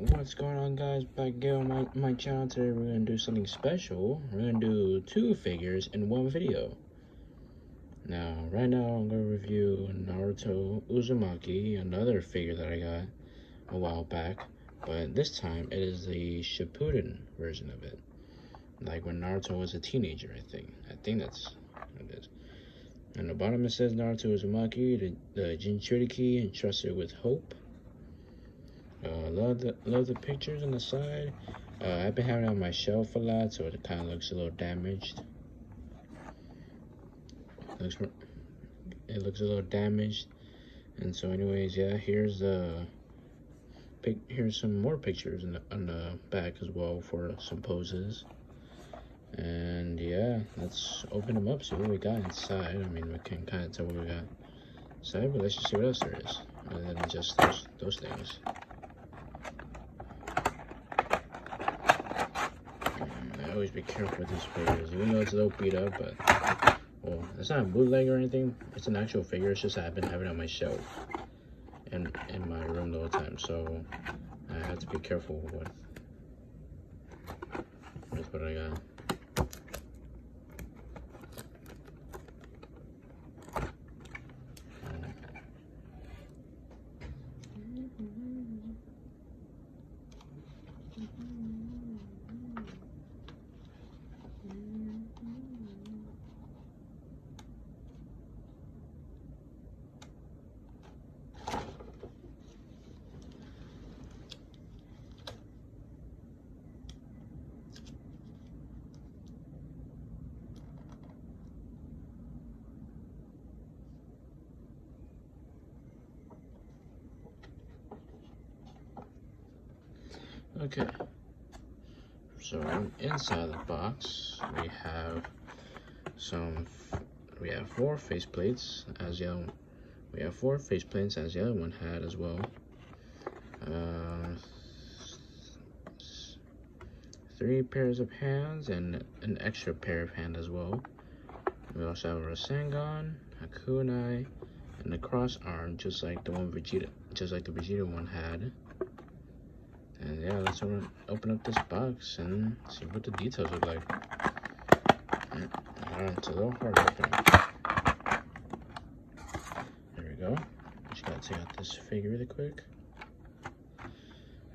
What's going on, guys? Back again on my channel. Today we're gonna do something special. We're gonna do 2 figures in one video. Now, right now I'm gonna review Naruto Uzumaki, another figure that I got a while back, but this time it is the shippuden version of it, like when Naruto was a teenager. I think that's what it is. On the bottom it says Naruto Uzumaki, the Jinchuriki entrusted with hope. Love the pictures on the side. I've been having it on my shelf a lot, so it kind of looks a little damaged. It looks a little damaged, and so anyways, yeah. Here's some more pictures on the back as well for some poses. And yeah, let's open them up, see what we got inside. I mean, we can kind of tell what we got inside, but let's just see what else there is, other than just those things. Always be careful with these figures, even though it's a little beat up, but well, it's not a bootleg or anything. It's an actual figure. It's just I've been having it on my shelf and in my room the whole time, so I have to be careful with what I got. Okay, so inside the box we have 4 faceplates, as the other, we have 4 faceplates as the other one had as well. 3 pairs of hands and an extra pair of hands as well. We also have a Rasengan, a kunai, and a cross arm, just like the Vegeta one had. And yeah, let's open up this box and see what the details look like. Alright, it's a little hard opening. There we go. Just gotta take out this figure really quick.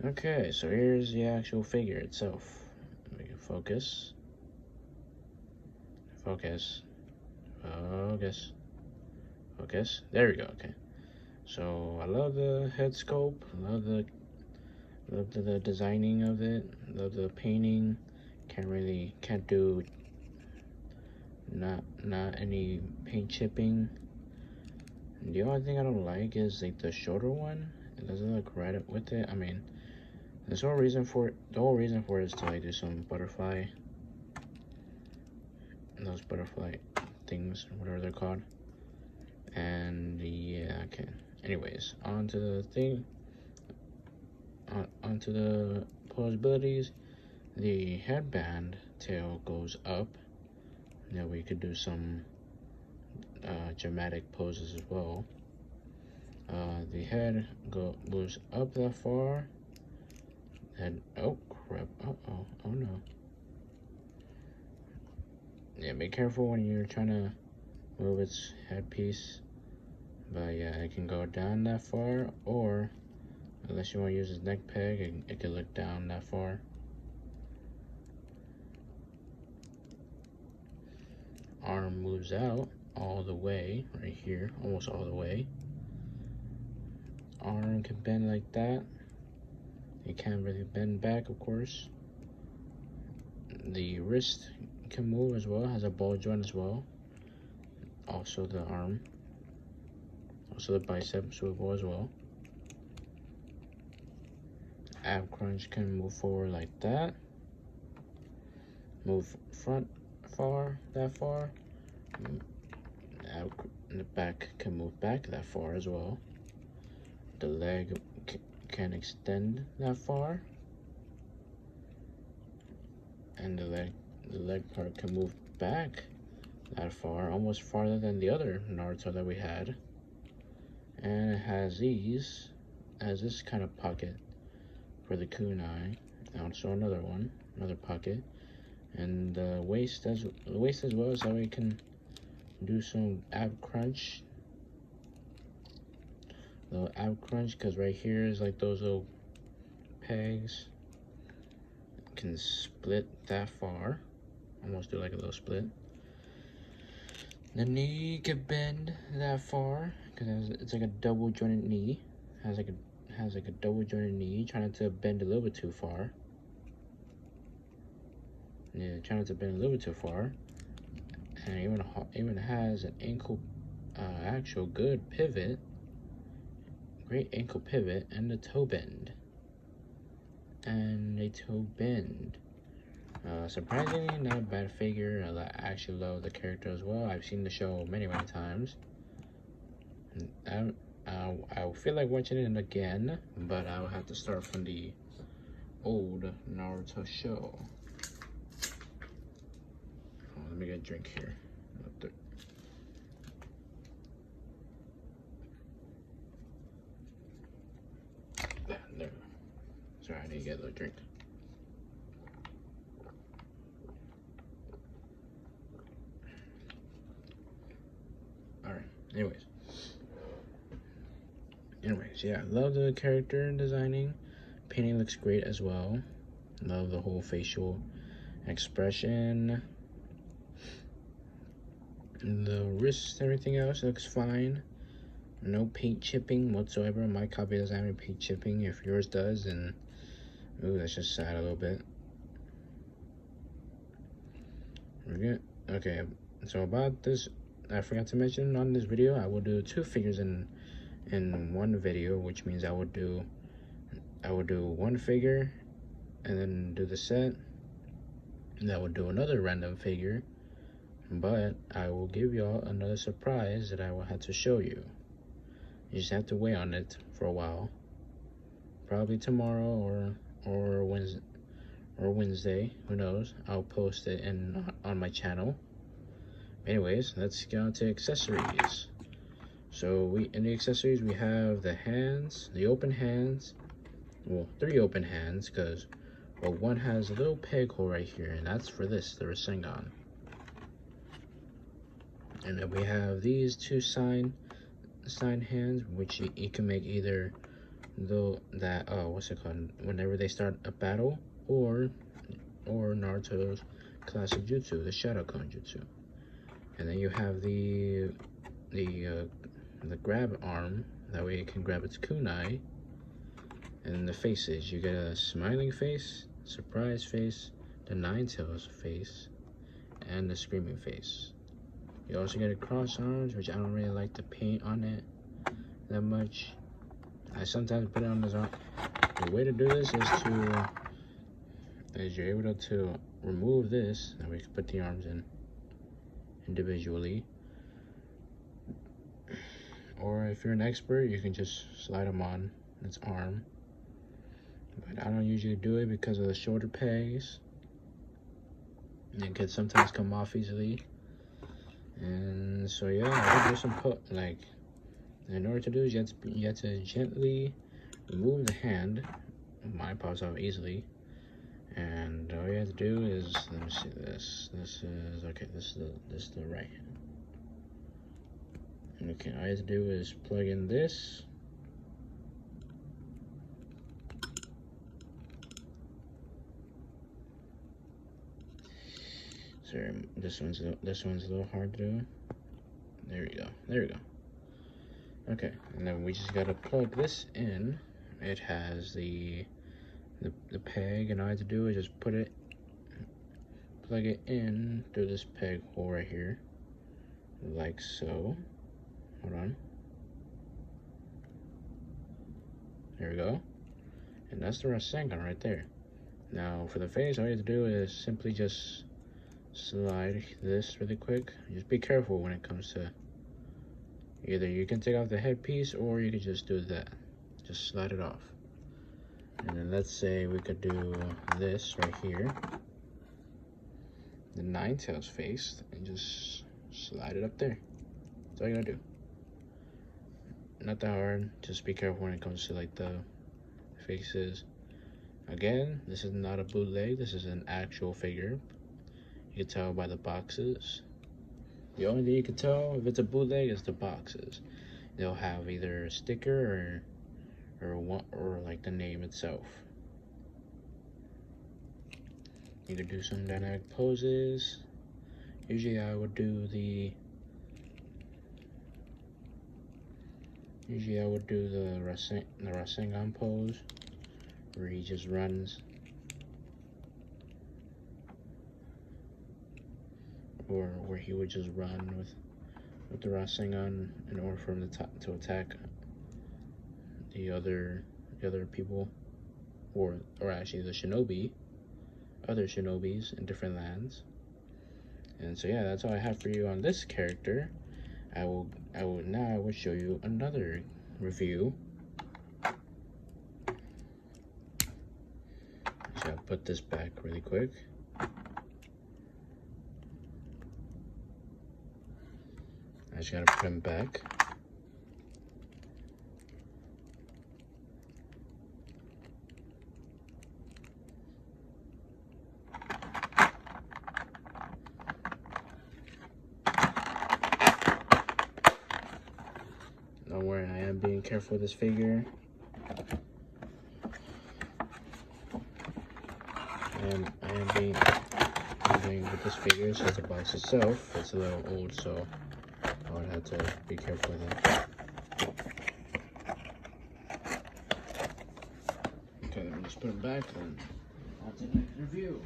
Okay, so here's the actual figure itself. We can focus. Focus. There we go. Okay. So I love the head sculpt. Love the designing of it. Love the painting. Can't do not any paint chipping. And the only thing I don't like is like the shoulder one. It doesn't look right with it. I mean, there's no reason for it. The whole reason for it is to like do some butterfly, those butterfly things, whatever they're called. And yeah, okay. Anyways, onto the thing. Onto the possibilities. The headband tail goes up. Now we could do some dramatic poses as well. The head moves up that far. And oh crap! Oh no! Yeah, be careful when you're trying to move its headpiece. But yeah, it can go down that far, or unless you want to use its neck peg, it can look down that far. Arm moves out all the way, right here, almost all the way. Arm can bend like that. It can't really bend back, of course. The wrist can move as well, has a ball joint as well. Also the arm. Also the bicep swivel as well. Ab crunch can move forward like that. Move front that far. The back can move back that far as well. The leg can extend that far. And the leg part can move back that far, almost farther than the other Naruto that we had. And it has this kind of pocket for the kunai. Also another one, another pocket, and the waist as well, so we can do some ab crunch. Little ab crunch, because right here is like those little pegs. Can split that far. Almost do like a little split. The knee can bend that far because it's like a double jointed knee. Has like a double jointed knee. Try not to bend a little bit too far. Yeah, try not to bend a little bit too far. And even has an ankle, actual good pivot. Great ankle pivot and a toe bend. And a toe bend. Surprisingly, not a bad figure. I actually love the character as well. I've seen the show many times. I feel like watching it again, but I'll have to start from the old Naruto show. Oh, let me get a drink here. There. Sorry, I need to get a little drink. Alright, anyways, yeah, love the character designing. Painting looks great as well. Love the whole facial expression. The wrists, everything else looks fine. No paint chipping whatsoever. My copy doesn't have any paint chipping. If yours does, then ooh, that's just sad a little bit. Okay, so about this, I forgot to mention on this video, I will do 2 figures in one video, which means I would do 1 figure and then do the set, and I would do another random figure, but I will give y'all another surprise that I will have to show you. You just have to wait on it for a while. Probably tomorrow or Wednesday, who knows. I'll post it on my channel. Anyways, let's get on to accessories. So in the accessories we have the hands, the open hands. Well, 3 open hands, because one has a little peg hole right here, and that's for the Rasengan. And then we have these 2 sign hands, which you can make either what's it called, whenever they start a battle, or Naruto's classic jutsu, the Shadow Clone Jutsu. And then you have the grab arm, that way it can grab its kunai. And the faces, you get a smiling face, surprise face, the 9 tails face, and the screaming face. You also get a cross arms, which I don't really like the paint on it that much. I sometimes put it on this arm. The way to do this is you're able to remove this, and we can put the arms in individually. Or if you're an expert, you can just slide them on its arm. But I don't usually do it because of the shoulder pegs. It can sometimes come off easily. And so yeah, I think there's some in order to do is you have to gently remove the hand. Mine pops off easily. And all you have to do is, let me see this. This is the right hand. Okay, all you have to do is plug in this. Sorry, this one's a little hard to do. There we go. Okay, and then we just gotta plug this in. It has the peg, and all I have to do is just plug it in through this peg hole right here, like so. Hold on. There we go. And that's the Rasengan right there. Now for the face, all you have to do is simply just slide this really quick. Just be careful when it comes to, either you can take off the headpiece or you can just do that. Just slide it off. And then let's say we could do this right here, the 9 tails face, and just slide it up there. That's all you gotta do. Not that hard. Just be careful when it comes to like the faces. Again, this is not a bootleg, this is an actual figure. You can tell by the boxes. The only thing you can tell if it's a bootleg is the boxes. They'll have either a sticker or like the name itself. You can do some dynamic poses. Usually I would do the Rasengan pose, where he just runs, or where he would just run with the Rasengan in order for him to attack the other people, or actually the other shinobis in different lands. And so yeah, that's all I have for you on this character. I will now show you another review. So I'll put this back really quick. I just gotta put him back. Don't worry, I am being careful with this figure. I am being with this figure, since the box itself, it's a little old, so I would have to be careful with it. Okay, let me just put him back and on to the next review.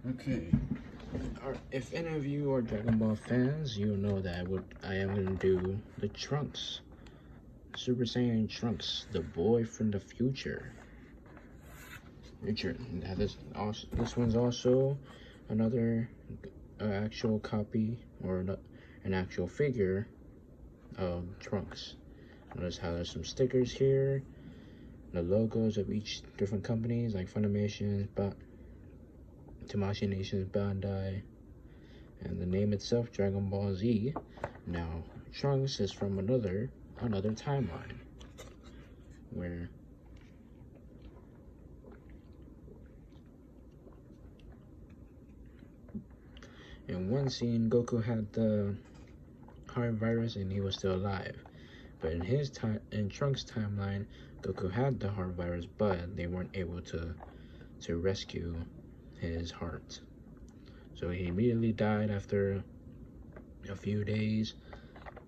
Okay, if any of you are Dragon Ball fans, you know that I am going to do the Trunks. Super Saiyan Trunks, the boy from the future. Now this one's also another actual copy, or an actual figure of Trunks. Notice how there's some stickers here, the logos of each different companies, like Funimation, Tamashii Nations, Bandai, and the name itself, Dragon Ball Z. Now, Trunks is from another timeline, where in one scene Goku had the heart virus and he was still alive. But in Trunks' timeline, Goku had the heart virus, but they weren't able to rescue his heart. So he immediately died after a few days.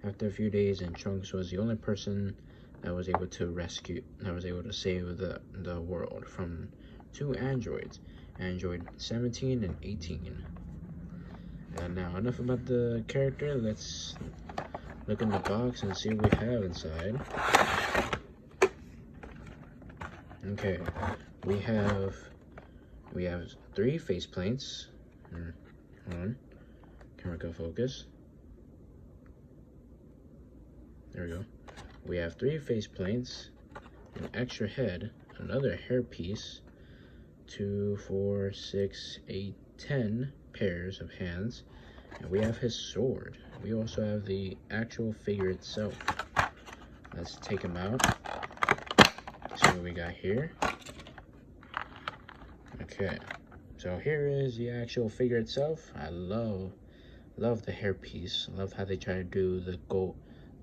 And Trunks was the only person that was able to save the world from two androids, Android 17 and 18. And now, enough about the character. Let's look in the box and see what we have inside. Okay, we have 3 faceplates. Hold on, camera go focus. There we go. We have 3 faceplates, an extra head, another hairpiece, 2, 4, 6, 8, 10 pairs of hands, and we have his sword. We also have the actual figure itself. Let's take him out. See what we got here. Okay, so here is the actual figure itself. I love the hairpiece. I love how they try to do the gold,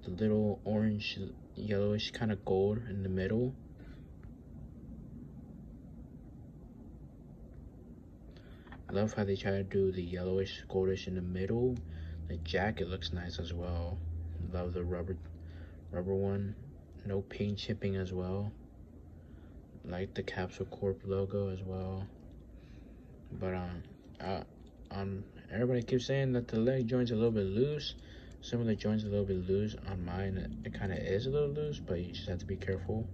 the little orange, yellowish kind of gold in the middle. I love how they try to do the yellowish, goldish in the middle. The jacket looks nice as well. Love the rubber one. No paint chipping as well. Like the Capsule Corp logo as well. But everybody keeps saying that the leg joint's a little bit loose. Some of the joints are a little bit loose. On mine, it kind of is a little loose, but you just have to be careful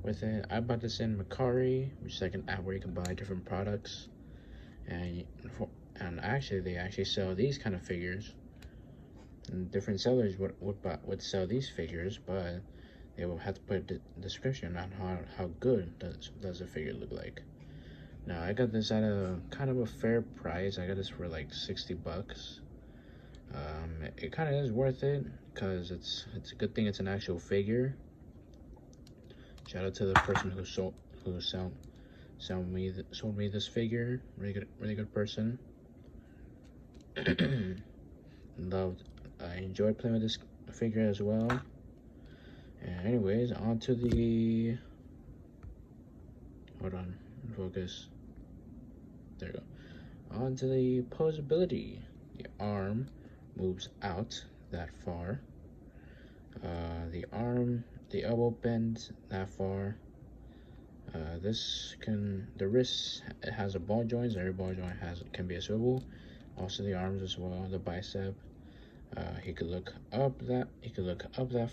with it. I bought this in Mercari, which is like an app where you can buy different products. And actually, they actually sell these kind of figures. And different sellers would sell these figures, but they will have to put a description on how good does a figure look like. Now, I got this at a kind of a fair price. I got this for like 60 bucks. It kind of is worth it because it's a good thing it's an actual figure. Shout out to the person who sold me this figure. Really good person. I enjoyed playing with this figure as well. And anyways, on to the, hold on, focus. There you go. On to the posability. The arm moves out that far. The elbow bends that far. The wrist, it has a ball joint. Every ball joint can be a swivel. Also the arms as well, the bicep. He could look up that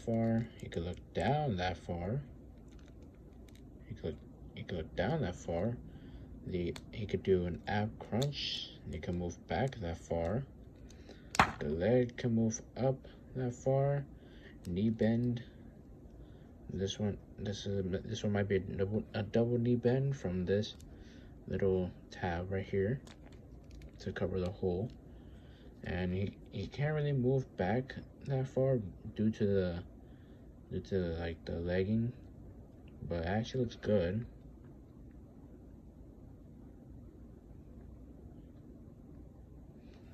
far. He could look down that far. He could look down that far. He could do an ab crunch. He can move back that far. The leg can move up that far. Knee bend. This one might be a double knee bend from this little tab right here to cover the hole. And he can't really move back that far due to like the legging, but it actually looks good.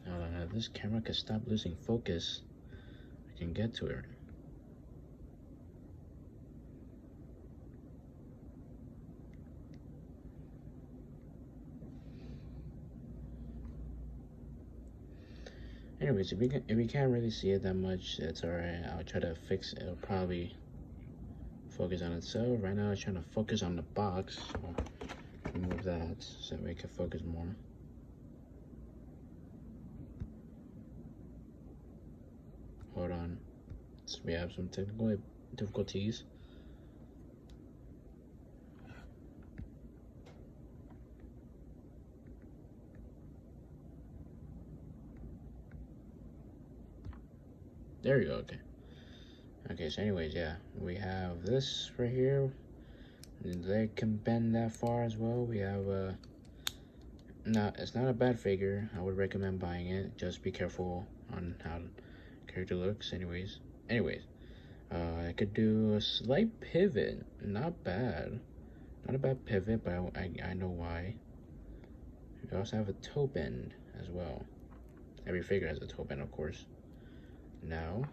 Now this camera can stop losing focus. I can get to it. Anyways, if you can't really see it that much, it's alright. I'll try to fix it. It'll probably focus on itself. Right now, I'm trying to focus on the box. So remove that so we can focus more. Hold on. So we have some technical difficulties. There we go. Okay, so anyways, yeah, we have this right here. The leg can bend that far as well. We have it's not a bad figure. I would recommend buying it. Just be careful on how the character looks. Anyways, I could do a slight pivot. Not bad. Not a bad pivot, but I know why. We also have a toe bend as well. Every figure has a toe bend, of course. Now,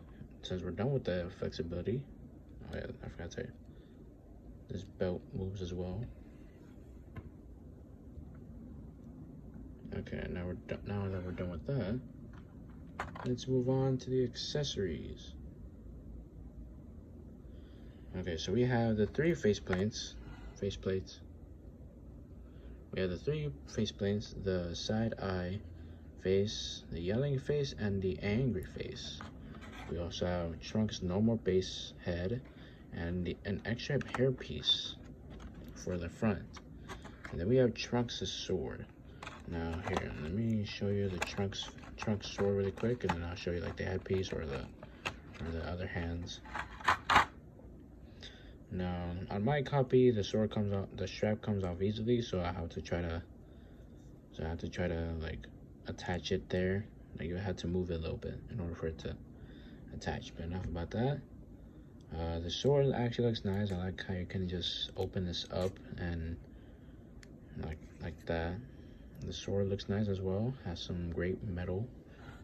since we're done with the flexibility, oh yeah, I forgot to tell you, this belt moves as well. Okay, now that we're done with that, let's move on to the accessories. Okay, so we have the three faceplates. We have the three faceplates: the side eye face, the yelling face, and the angry face. We also have Trunks' normal base head and an extra hairpiece for the front. And then we have Trunks' sword. Now here, let me show you the Trunks sword really quick, and then I'll show you like the headpiece or the other hands. Now on my copy, the strap comes off easily, so I have to try to like attach it there. Like you have to move it a little bit in order for it to attach. But enough about that. The sword actually looks nice. I like how you can just open this up and like that. The sword looks nice as well. Has some great metal.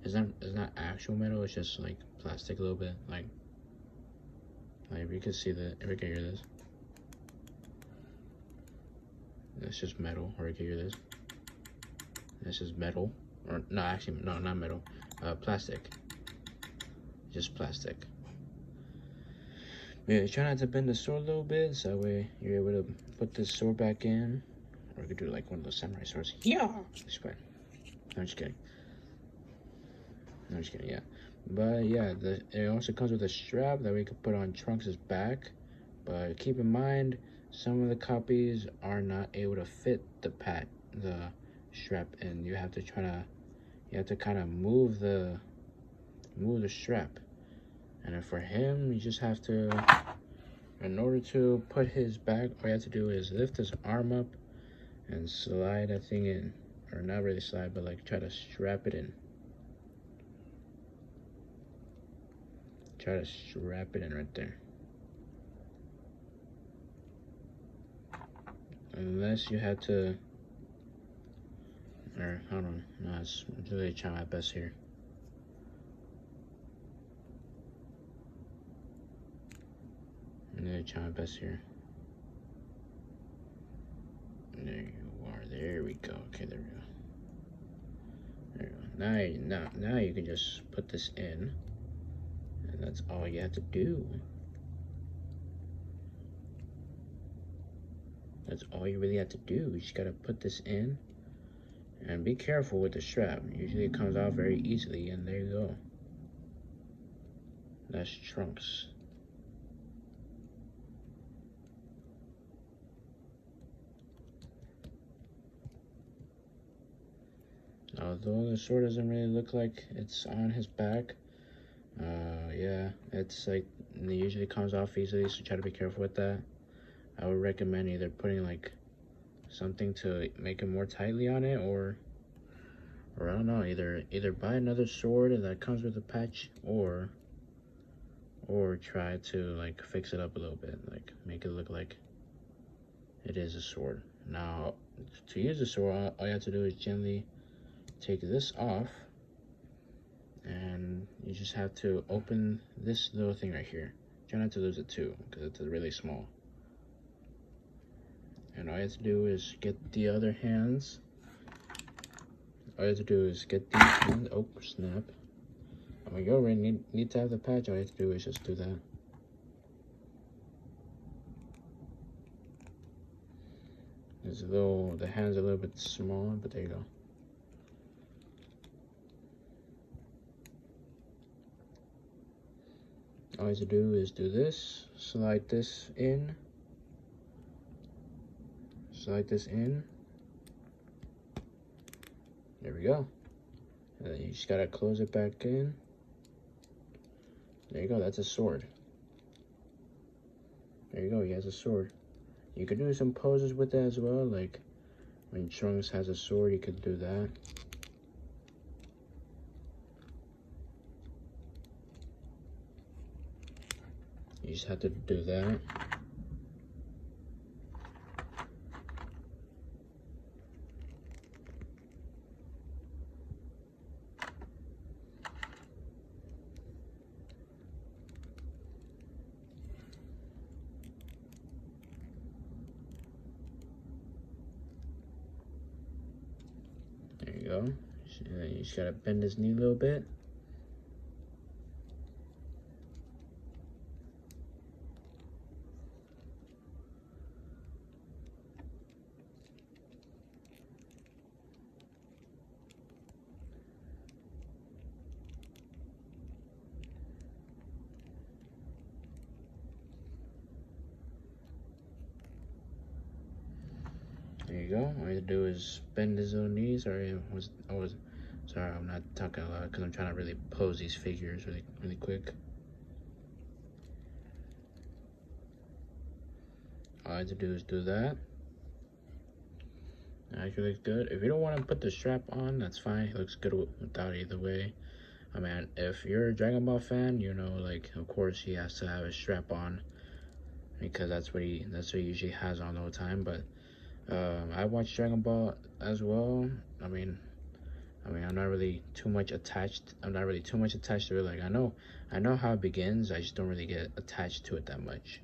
It's not actual metal. It's just like plastic a little bit. Like if you can see if you can hear this. It's just metal. Or you can hear this. This is metal. Or no, actually no, not metal. Plastic. Just plastic. Yeah, try not to bend the sword a little bit, so that way you're able to put this sword back in. Or you could do like one of those samurai swords. Yeah! Just kidding. I'm just kidding. Yeah. But yeah, it also comes with a strap that we could put on Trunks' back. But keep in mind, some of the copies are not able to fit the strap in. You have to kind of move the strap. And then for him, you just have to, in order to put his back, all you have to do is lift his arm up and slide that thing in. Or not really slide, but like try to strap it in. try to strap it in right there. Unless you had to, or hold on, no, it's really trying my best here. I'm really trying my best here. There you are. There we go. Okay, there we go. There you go. Now you can just put this in, and that's all you have to do. That's all you really have to do. You just gotta put this in, and be careful with the strap. Usually it comes out very easily, and there you go. That's Trunks. Although the sword doesn't really look like it's on his back, yeah, it's like, it usually comes off easily, so try to be careful with that. I would recommend either putting like something to make it more tightly on it, or I don't know, either buy another sword that comes with a patch, or try to like fix it up a little bit, like make it look like it is a sword. Now, to use the sword, all you have to do is gently take this off, and you just have to open this little thing right here. Try not to lose it too, because it's really small. And all you have to do is get the other hands. All you have to do is get these hands. Oh, snap. I mean, you already need to have the patch. All you have to do is just do that. There's the hand's a little bit small, but there you go. All you have to do is do this, slide this in, there we go. And then you just gotta close it back in. There you go, that's a sword. There you go, he has a sword. You could do some poses with that as well, like when Trunks has a sword, you could do that. You just have to do that. There you go. You just gotta bend his knee a little bit. There you go. All you have to do is bend his own knees. Sorry, sorry, I'm not talking a lot because I'm trying to really pose these figures really quick. All I have to do is do that. Actually looks good. If you don't want to put the strap on, that's fine. It looks good without either way. I mean, if you're a Dragon Ball fan, you know, like, of course he has to have a strap on, because that's what he usually has on all the time. But I watch Dragon Ball as well. I mean, I'm not really too much attached. I'm not really too much attached to it. Like, I know how it begins. I just don't really get attached to it that much.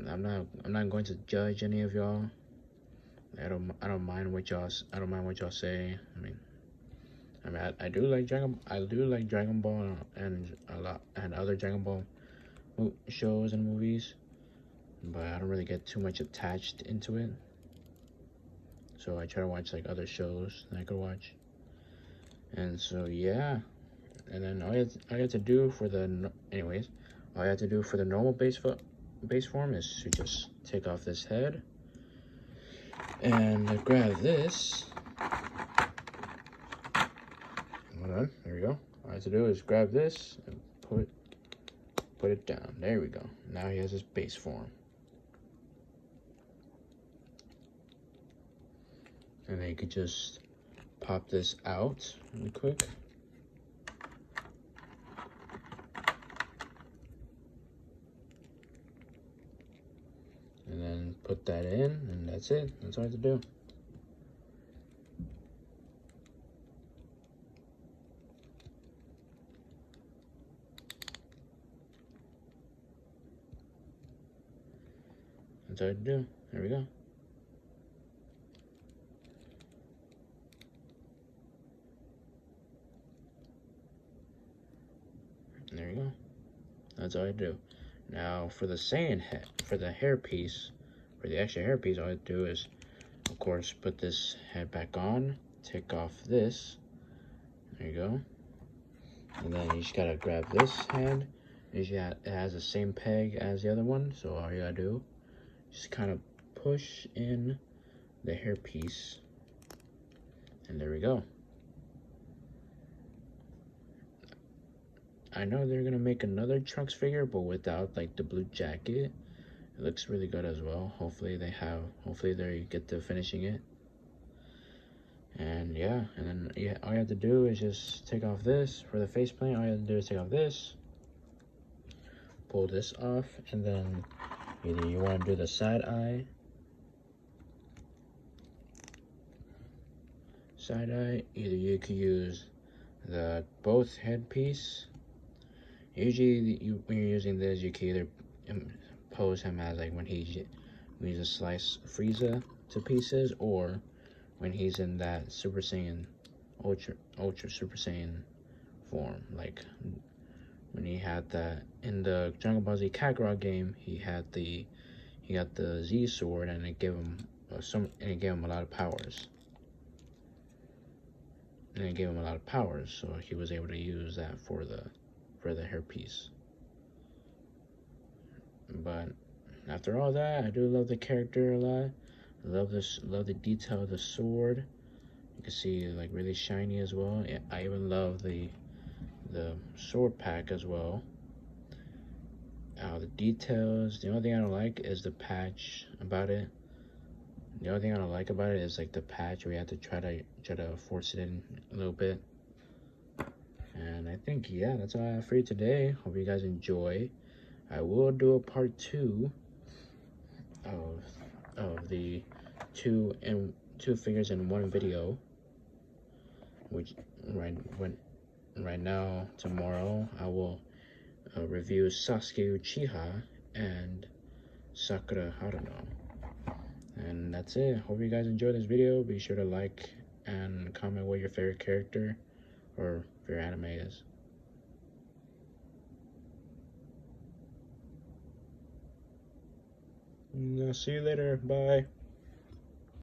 I'm not going to judge any of y'all. I don't mind what y'all say. I mean, I do like Dragon Ball and other Dragon Ball shows and movies, but I don't really get too much attached into it. So I try to watch like other shows that I could watch. And so yeah, and then all you have to do for the normal base form is to just take off this head and grab this. Hold on, there we go. All I have to do is grab this and put it down. There we go. Now he has his base form. And then you could just pop this out really quick. put that in, and that's it. That's all I have to do. That's all I have to do. There we go. There you go. That's all I do. Now for the Saiyan head, for the hairpiece, for the extra hairpiece, all I do is, of course, put this head back on, take off this. There you go. And then you just gotta grab this head. It has the same peg as the other one, so all you gotta do, just kind of push in the hairpiece, and there we go. I know they're gonna make another Trunks figure, but without like the blue jacket. It looks really good as well. Hopefully they get to finishing it. And yeah, and then yeah, all you have to do is just take off this for the faceplate. All you have to do is take off this, pull this off, and then either you want to do the side eye, either you could use the both headpiece. Usually when you're using this, you can either pose him as like when he uses slice Frieza to pieces, or when he's in that Super Saiyan, Ultra Super Saiyan form. Like when he had that in the Dragon Ball Z Kakarot game, he got the Z sword, and it gave him a lot of powers. So he was able to use that for the hairpiece. But after all that, I do love the character a lot. I love the detail of the sword. You can see like really shiny as well. I even love the sword pack as well. The details. The only thing I don't like is the patch about it. The only thing I don't like about it is like the patch where you have to try to force it in a little bit. And I think, yeah, that's all I have for you today. Hope you guys enjoy. I will do a part 2 of the two figures in one video, which right now, tomorrow, I will review Sasuke Uchiha and Sakura Haruno. And that's it. Hope you guys enjoyed this video. Be sure to like and comment what your favorite character or favorite anime is. I'll see you later. Bye.